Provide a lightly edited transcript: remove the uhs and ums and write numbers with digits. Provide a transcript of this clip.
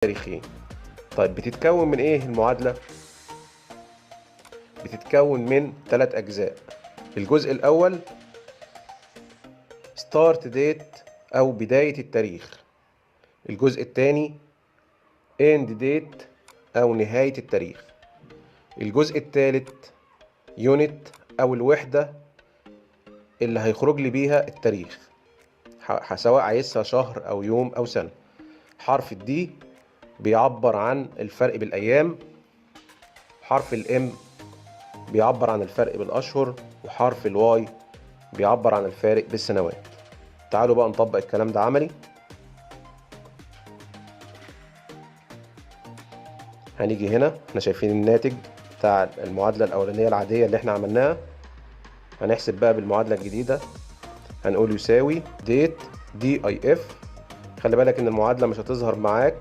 تاريخيين. طيب بتتكون من ايه المعادلة؟ بتتكون من 3 أجزاء. الجزء الأول start date أو بداية التاريخ. الجزء الثاني end date أو نهاية التاريخ. الجزء الثالث unit أو الوحدة اللي هيخرج لي بيها التاريخ، سواء عايزها شهر أو يوم أو سنة. حرف الدي بيعبر عن الفرق بالأيام، حرف الام بيعبر عن الفرق بالأشهر، وحرف الواي بيعبر عن الفارق بالسنوات. تعالوا بقى نطبق الكلام ده عملي. هنيجي هنا، احنا شايفين الناتج بتاع المعادلة الأولانية العادية اللي احنا عملناها. هنحسب بقى بالمعادلة الجديدة. هنقول يساوي ديت دي اي اف. خلي بالك ان المعادلة مش هتظهر معاك